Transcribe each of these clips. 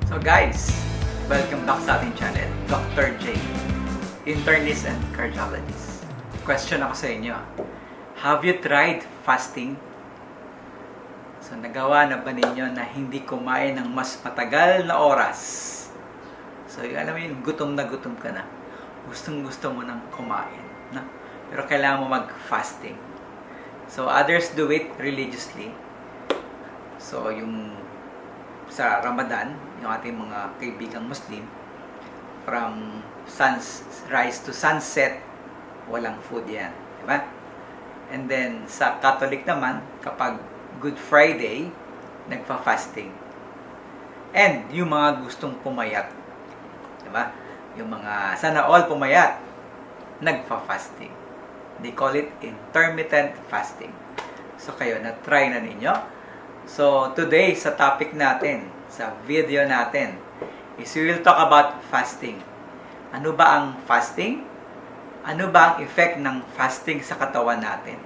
So guys, welcome back sa ating channel, Dr. J, internist and cardiologist. Question ako sa inyo. Have you tried fasting? So nagawa na ba ninyo na hindi kumain ng mas matagal na oras? So alam mo yun, gutom na gutom ka na. Gustong gusto mo nang kumain. Na? Pero kailangan mo mag-fasting. So others do it religiously. So yung sa Ramadan, yung ating mga kaibigang Muslim, from sunrise to sunset, walang food yan. Diba? And then, sa Catholic naman, kapag Good Friday, nagpa-fasting. And, yung mga gustong pumayat, diba? Yung mga sana all pumayat, nagpa-fasting. They call it intermittent fasting. So, kayo, na-try na ninyo? So, today, sa topic natin, sa video natin, is we will talk about fasting. Ano ba ang fasting? Ano ba ang effect ng fasting sa katawan natin?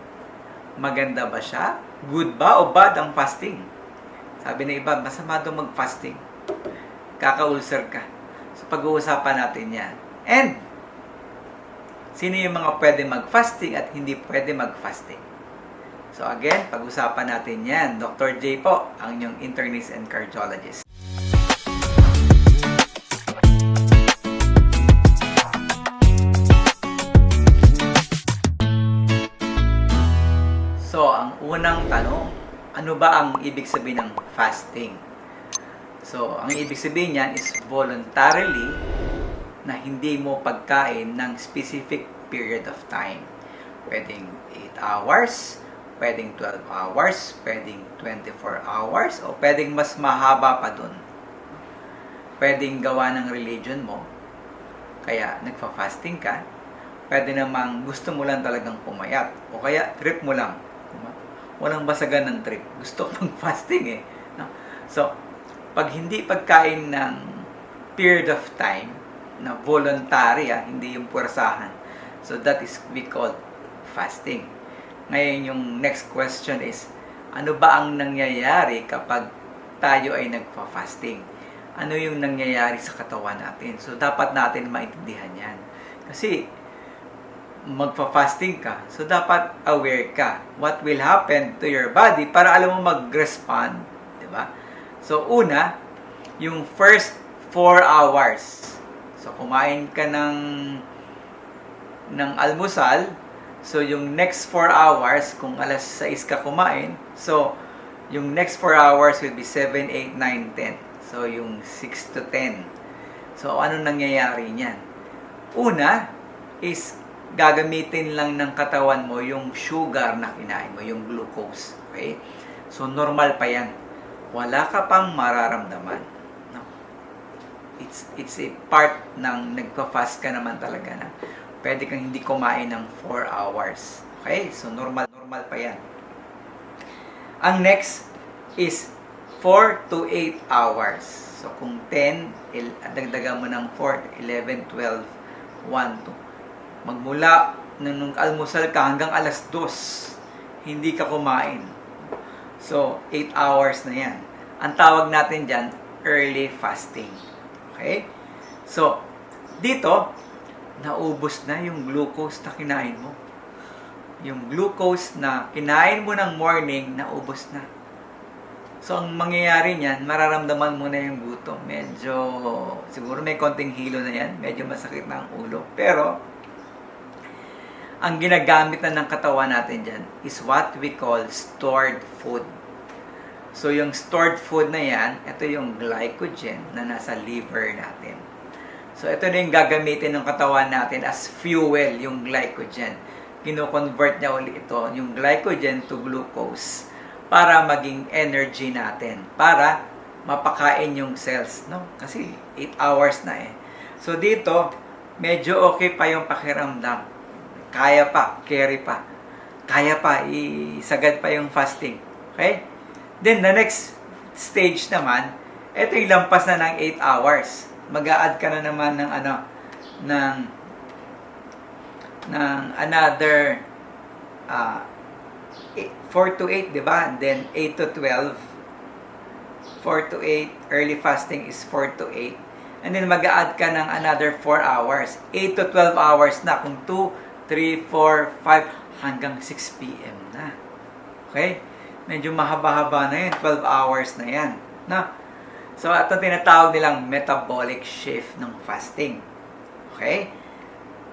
Maganda ba siya? Good ba o bad ang fasting? Sabi ng iba, masama daw mag-fasting. Kaka-ulcer ka. So, pag-uusapan natin yan. And, sino yung mga pwede mag-fasting at hindi pwede mag-fasting? So again, pag-usapan natin yan. Dr. J po, ang inyong internist and cardiologist. So, ang unang tanong, ano ba ang ibig sabihin ng fasting? So, ang ibig sabihin niyan is voluntarily na hindi mo pagkain ng specific period of time. Pwedeng 8 hours, pwedeng 12 hours, pwedeng 24 hours, o pwedeng mas mahaba pa dun. Pwedeng gawa ng religion mo, kaya nagfa-fasting ka. Pwede namang gusto mo lang talagang pumayat, o kaya trip mo lang. Walang basagan ng trip. Gusto ko mag-fasting eh. No? So, pag hindi pagkain ng period of time, na voluntary, hindi yung puwersahan. So, that is we call fasting. Ngayon, yung next question is, ano ba ang nangyayari kapag tayo ay nagpa-fasting? Ano yung nangyayari sa katawan natin? So, dapat natin maintindihan yan. Kasi, magpa-fasting ka, so dapat aware ka what will happen to your body para alam mo mag-respond. Diba? So, una, yung first 4 hours. So, kumain ka ng almusal. So, yung next 4 hours, kung alas 6 ka kumain, so, yung next 4 hours will be 7, 8, 9, 10. So, yung 6 to 10. So, ano nangyayari niyan? Una, is gagamitin lang ng katawan mo yung sugar na kinain mo, yung glucose. Okay? So, normal pa yan. Wala ka pang mararamdaman. No? It's a part ng nagpa-fast ka naman talaga na pwede kang hindi kumain ng 4 hours. Okay? So, normal pa yan. Ang next is 4 to 8 hours. So, kung 10, dagdagan mo ng 4, 11, 12, 1, 2. Magmula nung almusal ka hanggang alas 2, hindi ka kumain. So, 8 hours na yan. Ang tawag natin dyan, early fasting. Okay? So, dito, naubos na yung glucose na kinain mo. Yung glucose na kinain mo ng morning, naubos na. So, ang mangyayari niyan, mararamdaman mo na yung gutom. Medyo, siguro may konting hilo na yan. Medyo masakit na ang ulo. Pero, ang ginagamit na ng katawan natin dyan is what we call stored food. So, yung stored food na yan, ito yung glycogen na nasa liver natin. So, ito na yung gagamitin ng katawan natin as fuel, yung glycogen. Kino-convert niya ulit ito, yung glycogen to glucose para maging energy natin, para mapakain yung cells, no? Kasi 8 hours na eh. So, dito, medyo okay pa yung pakiramdam. Kaya pa, carry pa. Kaya pa, isagad pa yung fasting. Okay? Then, the next stage naman, ito yung lampas na ng 8 hours. Mag-a-add ka na naman ng another 4 to 8, di ba? And then 8 to 12. 4 to 8. Early fasting is 4 to 8. And then mag-a-add ka ng another 4 hours. 8 to 12 hours na. Kung 2, 3, 4, 5, hanggang 6 p.m. na. Okay? Medyo mahaba-haba na yun. 12 hours na yan. Na? So, ito tinatawag nilang metabolic shift ng fasting. Okay?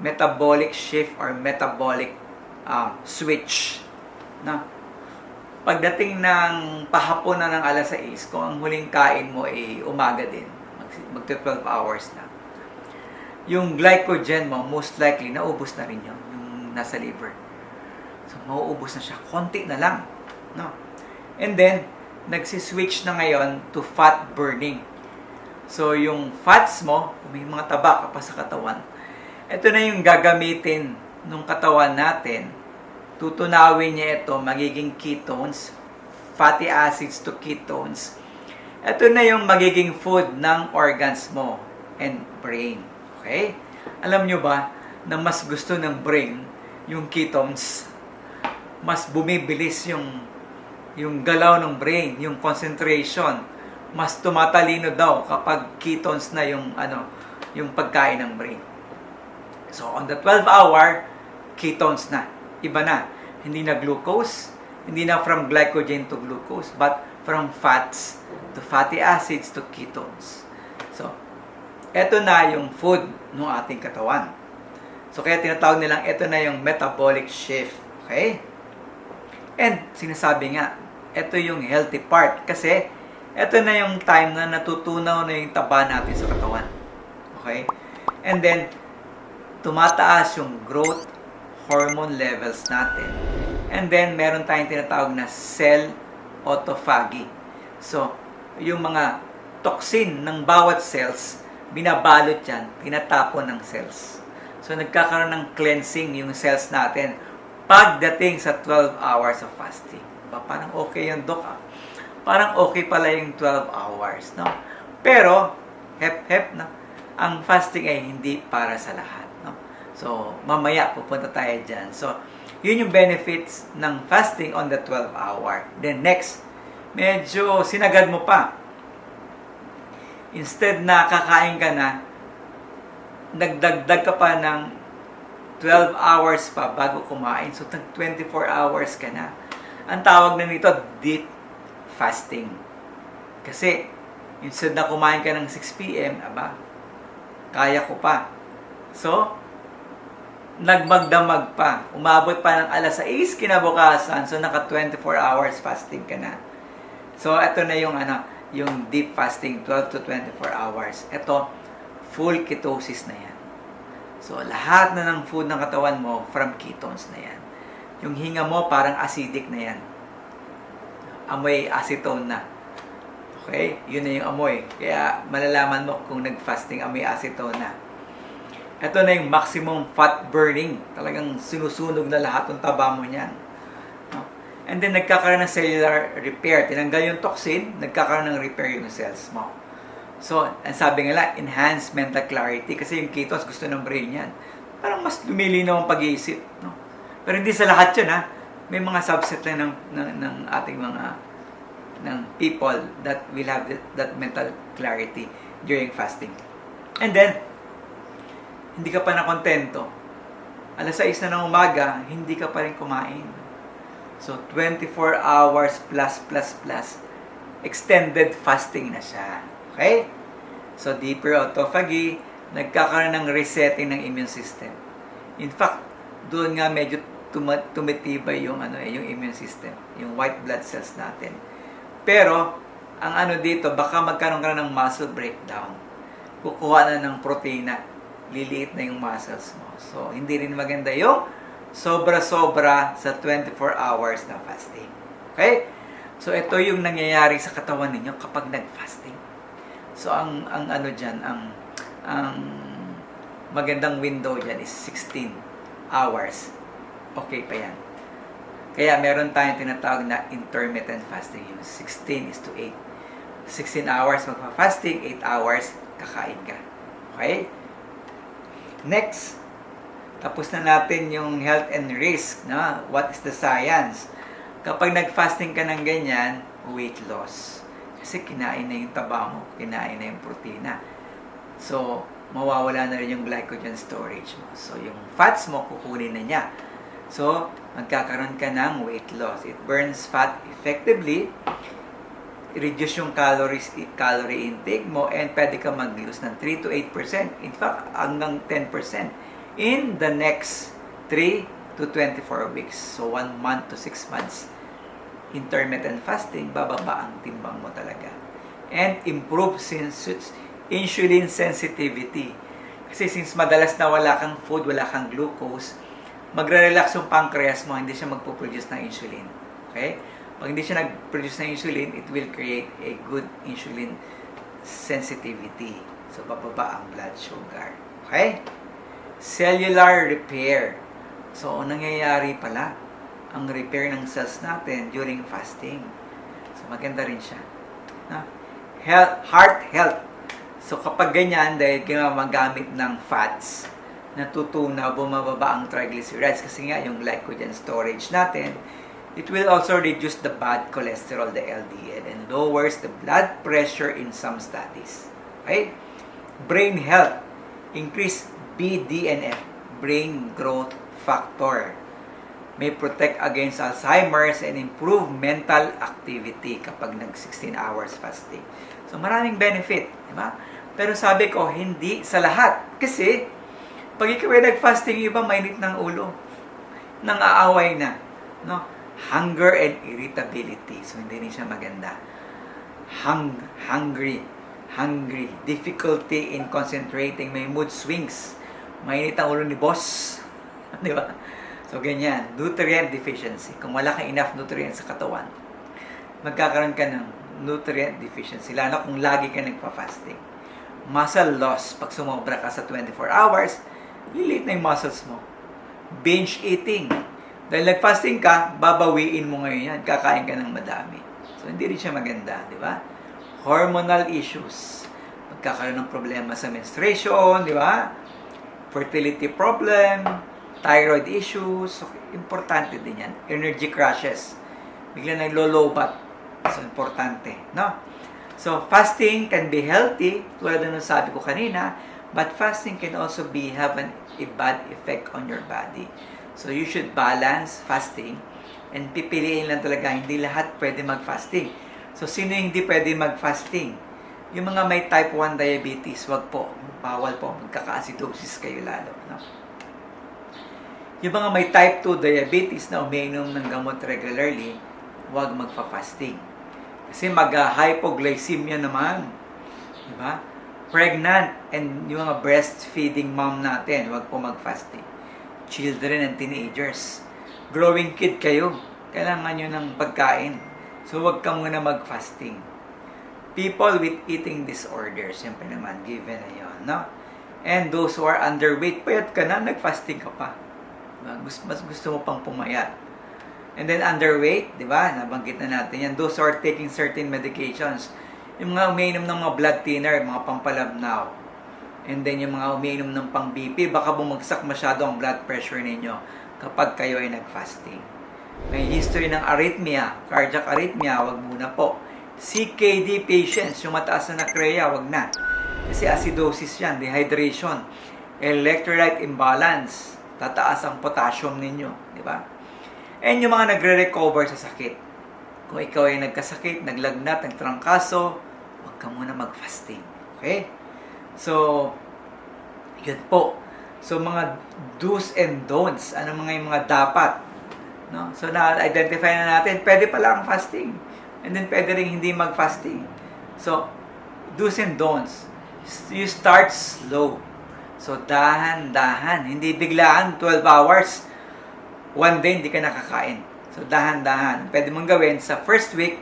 Metabolic shift or metabolic switch. Na? Pagdating ng pahapon na ng alas 6, kung ang huling kain mo ay umaga din, magti-12 hours na, yung glycogen mo, most likely, naubos na rin yun, yung nasa liver. So, mauubos na siya. Konti na lang. No? And then, nagsiswitch na ngayon to fat burning. So, yung fats mo, kung may mga taba ka pa sa katawan, ito na yung gagamitin ng katawan natin. Tutunawin niya ito, magiging ketones, fatty acids to ketones. Ito na yung magiging food ng organs mo and brain. Okay? Alam nyo ba na mas gusto ng brain yung ketones? Mas bumibilis yung galaw ng brain, yung concentration. Mas tumatalino daw kapag ketones na yung pagkain ng brain. So, on the 12-hour, ketones na. Iba na. Hindi na glucose, hindi na from glycogen to glucose, but from fats to fatty acids to ketones. So, eto na yung food ng ating katawan. So, kaya tinatawag nilang eto na yung metabolic shift. Okay? And, sinasabi nga, eto yung healthy part. Kasi, eto na yung time na natutunaw na yung taba natin sa katawan. Okay? And then, tumataas yung growth hormone levels natin. And then, meron tayong tinatawag na cell autophagy. So, yung mga toxin ng bawat cells, binabalot yan, tinatapon ng cells. So, nagkakaroon ng cleansing yung cells natin pagdating sa 12 hours of fasting. Parang okay yung Dok. Parang okay pala yung 12 hours. No? Pero, hep, no? Ang fasting ay hindi para sa lahat. No? So, mamaya pupunta tayo dyan. So, yun yung benefits ng fasting on the 12 hour. Then next, medyo sinagad mo pa. Instead na kakain ka na, nagdagdag ka pa ng 12 hours pa bago kumain. So, 24 hours ka na. Ang tawag na nito, deep fasting. Kasi, instead na kumain ka ng 6 p.m., kaya ko pa. So, nagmagdamag pa. Umabot pa ng alas 6 kinabukasan. So, naka 24 hours fasting ka na. So, ito na yung yung deep fasting, 12 to 24 hours. Ito, full ketosis na yan. So, lahat na ng food ng katawan mo, from ketones na yan. Yung hinga mo, parang acidic na yan. Amoy acetone na. Okay? Yun na yung amoy. Kaya, malalaman mo kung nag-fasting, amoy acetone na. Ito na yung maximum fat burning. Talagang sinusunog na lahat ng taba mo niyan. And then, nagkakaroon ng cellular repair. Tinanggal yung toxin, nagkakaroon ng repair yung cells mo. So, ang sabi nga enhanced mental clarity. Kasi yung ketones, gusto ng brain yan. Parang mas lumilinaw ang pag-iisip. No? Pero hindi sa lahat yun, ha? May mga subset lang ng ating mga ng people that will have that mental clarity during fasting. And then, hindi ka pa nakontento. Alas 6 na ng umaga, hindi ka pa rin kumain. So, 24 hours plus, extended fasting na siya. Okay? So, deeper autophagy, nagkakaroon ng resetting ng immune system. In fact, doon nga medyo tumitibay yung immune system, yung white blood cells natin. Pero, ang dito, baka magkaroon ka ng muscle breakdown. Kukuha na ng proteina, liliit na yung muscles mo. So, hindi rin maganda yung sobra-sobra sa 24 hours na fasting. Okay? So, ito yung nangyayari sa katawan ninyo kapag nag-fasting. So, ang magandang window dyan is 16 hours. Okay pa yan. Kaya meron tayong tinatawag na intermittent fasting. Yung 16 is to 8. 16 hours magpa-fasting, 8 hours kakain ka. Okay? Next, tapos na natin yung health and risk. No? What is the science? Kapag nag-fasting ka ng ganyan, weight loss. Kasi kinain na yung taba mo, kinain na yung protina. So, mawawala na rin yung glycogen storage mo. So, yung fats mo, kukunin na niya. So, magkakaroon ka ng weight loss. It burns fat effectively, reduce yung calorie intake mo, and pwede ka mag-lose ng 3 to 8%. In fact, hanggang 10% in the next 3 to 24 weeks. So, 1 month to 6 months. Intermittent fasting, bababa ang timbang mo talaga. And improve insulin sensitivity. Kasi since madalas na wala kang food, wala kang glucose, magre-relax yung pancreas mo, hindi siya magpo-produce ng insulin. Okay? Pag hindi siya nag-produce ng insulin, it will create a good insulin sensitivity. So, bababa ang blood sugar. Okay? Cellular repair. So, nangyayari pala ang repair ng cells natin during fasting. So, maganda rin siya. No? Heart health. So, kapag ganyan, dahil magamit ng fats, natutunaw, bumababa ang triglycerides kasi nga yung glycogen storage natin, it will also reduce the bad cholesterol, the LDL, and lowers the blood pressure in some studies. Okay? Brain health. Increase BDNF, brain growth factor. May protect against Alzheimer's and improve mental activity kapag nag-16 hours fasting. So, maraming benefit. Diba? Pero sabi ko, hindi sa lahat. Kasi, pag ikaw ay nag-fasting, iba mainit ng ulo. Nang aaway na. No? Hunger and irritability. So, hindi rin siya maganda. Hungry. Difficulty in concentrating. May mood swings. Mainit ang ulo ni boss. Di ba? So, ganyan. Nutrient deficiency. Kung wala kang enough nutrients sa katawan, magkakaroon ka ng nutrient deficiency. Lalo kung lagi ka nagpa-fasting. Muscle loss. Pag sumobra ka sa 24 hours, lilit na yung muscles mo. Binge eating. Dahil nag-fasting ka, babawiin mo ngayon yan. Kakain ka ng madami. So, hindi rin siya maganda. Di ba? Hormonal issues. Magkakaroon ng problema sa menstruation. Di ba? Fertility problem. Thyroid issues. So, importante din yan. Energy crashes. Bigla naglo-lowbat. So, importante. No? So, fasting can be healthy. Tulad na sabi ko kanina. But fasting can also have a bad effect on your body. So, you should balance fasting. And pipiliin lang talaga. Hindi lahat pwede mag-fasting. So, sino hindi pwede mag-fasting? Yung mga may type 1 diabetes, wag po. Bawal po. Magkaka-acidosis kayo lalo. No? Yung mga may type 2 diabetes na umiinom ng gamot regularly, huwag magpa-fasting. Kasi mag-hypoglycemia naman. Diba? Pregnant and yung mga breastfeeding mom natin, huwag po mag-fasting. Children and teenagers. Growing kid kayo, kailangan nyo ng pagkain. So, huwag ka muna mag-fasting. People with eating disorders, siyempre naman, given na yun, no? And those who are underweight, payat ka na, nag-fasting ka pa. Mas gusto mo pang pumayat. And then underweight, di ba? Nabanggit na natin yan. Those who are taking certain medications. Yung mga umiinom ng mga blood thinner, mga pampalabnaw. And then yung mga umiinom ng pang BP, baka bumagsak masyado ang blood pressure ninyo kapag kayo ay nag-fasting. May history ng arrhythmia, cardiac arrhythmia, wag muna po. CKD patients, yung mataas na CREA, wag na. Kasi acidosis yan, dehydration, electrolyte imbalance, tataas ang potassium ninyo, di ba? And yung mga nagre-recover sa sakit. Kung ikaw ay nagkasakit, naglagnat, nagtrangkaso, huwag ka muna mag-fasting. Okay? So, yun po. So, mga do's and don'ts, ano yung mga dapat. No? So, na-identify na natin, pwede pala ang fasting. And then, pwede rin hindi mag-fasting. So, do's and don'ts. You start slow. So, dahan-dahan. Hindi biglaan, 12 hours. One day, hindi ka nakakain. So, dahan-dahan. Pwede mong gawin sa first week,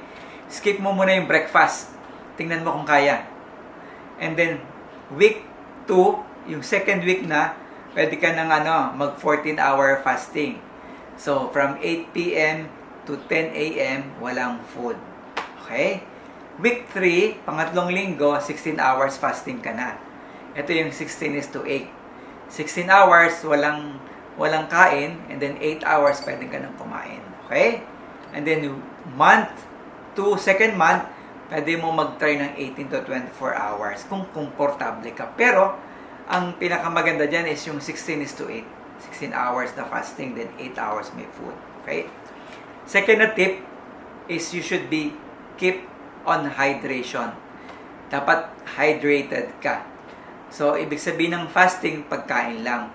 skip mo muna yung breakfast. Tingnan mo kung kaya. And then, week 2, yung second week na, pwede ka ng mag 14-hour fasting. So, from 8 p.m. to 10 a.m., walang food. Okay? Week 3, pangatlong linggo, 16 hours fasting ka na. Ito yung 16:8. 16 hours, walang kain, and then 8 hours pwede ka nang kumain. Okay? And then, month 2, second month, pwede mo mag-try ng 18 to 24 hours kung komportable ka. Pero, ang pinakamaganda dyan is yung 16:8. 16 hours na fasting, then 8 hours may food. Okay? Second na tip is you should be keep on hydration. Dapat hydrated ka. So, ibig sabihin ng fasting, pagkain lang.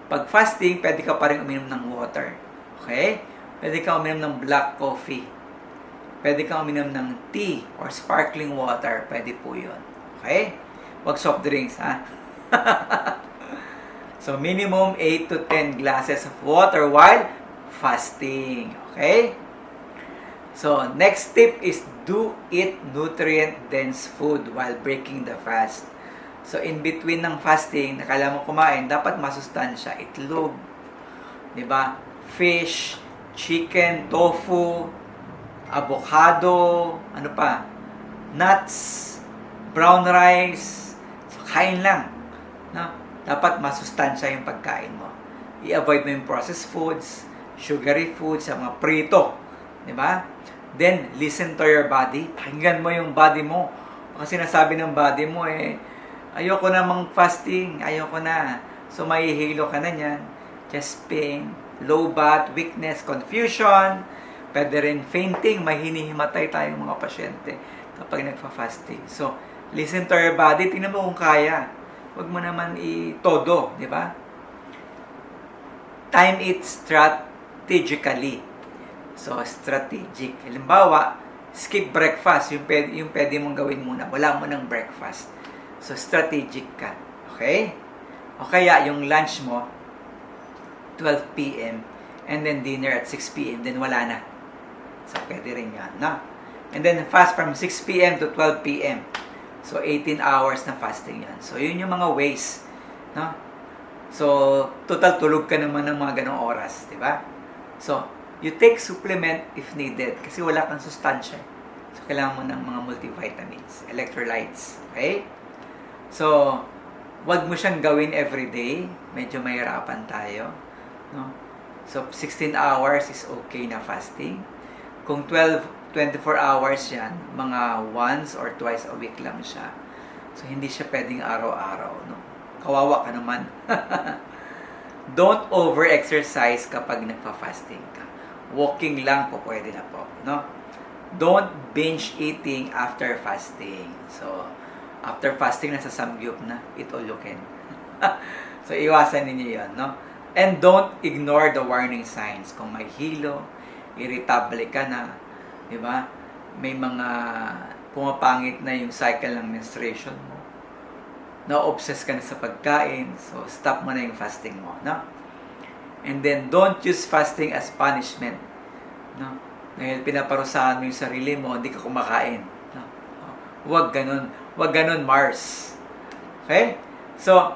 Pag fasting, pwede ka pa rin uminom ng water. Okay? Pwede ka uminom ng black coffee. Pwede ka uminom ng tea or sparkling water. Pwede po yun. Okay? Wag soft drinks, ha? So, minimum 8 to 10 glasses of water while fasting. Okay? So, next tip is do eat nutrient-dense food while breaking the fast. So, in between ng fasting, nakala mo kumain, dapat masustansya. Itlog, diba? Fish, chicken, tofu, avocado, ano pa? Nuts, brown rice. So, kain lang. No? Dapat masustansya yung pagkain mo. I-avoid mo yung processed foods, sugary foods, sa mga prito. Diba? Then, listen to your body. Pakinggan mo yung body mo. Kasi sinasabi ng body mo ayoko na fasting, ayoko na. So, mahihilo ka na niyan. Chest pain, low bath, weakness, confusion, pwede rin fainting, may hinihimatay tayong mga pasyente kapag nagfa-fasting. So, listen to your body, tingnan mo kung kaya. Huwag mo naman i-todo, di ba? Time it strategically. So, strategic. Halimbawa, skip breakfast, yung pwede mong gawin muna. Wala mo ng breakfast. So, strategic ka. Okay? O kaya, yung lunch mo, 12 p.m. and then dinner at 6 p.m. then wala na. So, pwede rin yan, no? And then, fast from 6 p.m. to 12 p.m. So, 18 hours na fasting yan. So, yun yung mga ways, no? So, total tulog ka naman ng mga ganong oras, di ba? So, you take supplement if needed kasi wala kang sustansya. So, kailangan mo ng mga multivitamins, electrolytes, okay? So, wag mo siyang gawin everyday. Medyo mahirapan tayo. No? So, 16 hours is okay na fasting. Kung 24 hours yan, mga once or twice a week lang siya. So, hindi siya pwedeng araw-araw. No? Kawawa ka naman. Don't over-exercise kapag nagpa-fasting ka. Walking lang po pwede na po. No? Don't binge eating after fasting. So, after fasting, nasa samgyup na, eat all you can. So, iwasan ninyo yun, no? And don't ignore the warning signs. Kung may hilo, irritable ka na, di ba? May mga pumapangit na yung cycle ng menstruation mo. Na-obsess ka na sa pagkain, so stop mo na yung fasting mo, no? And then, don't use fasting as punishment, no? Dahil pinaparusahan mo yung sarili mo, hindi ka kumakain. No? Huwag ganun. Huwag ganun, Mars. Okay? So,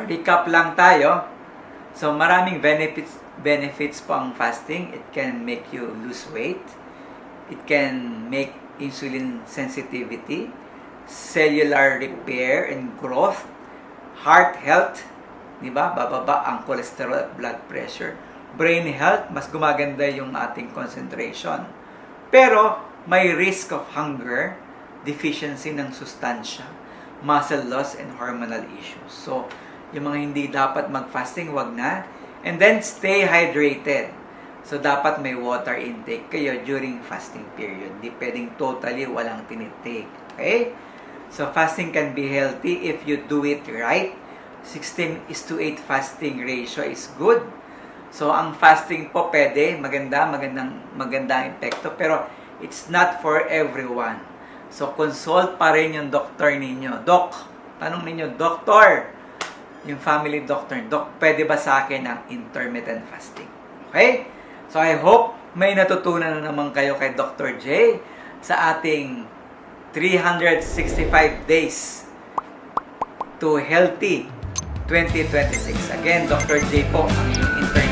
recap lang tayo. So, maraming benefits po ang fasting. It can make you lose weight. It can make insulin sensitivity, cellular repair and growth, heart health, di ba? Bababa ang cholesterol at blood pressure. Brain health, mas gumaganda yung ating concentration. Pero, may risk of hunger, deficiency ng sustansya, muscle loss, and hormonal issues. So, yung mga hindi dapat mag-fasting, wag na. And then, stay hydrated. So, dapat may water intake kayo during fasting period. Di pwedeng totally walang tinitake. Okay? So, fasting can be healthy if you do it right. 16:8 fasting ratio is good. So, ang fasting po pwede, magandang epekto, pero it's not for everyone. So, consult pa rin yung doctor ninyo. Doc, tanong ninyo, Doctor, yung family doctor, Doc, pwede ba sa akin ang intermittent fasting? Okay? So, I hope may natutunan na naman kayo kay Dr. J sa ating 365 days to healthy 2026. Again, Dr. J po ang inyong intermittent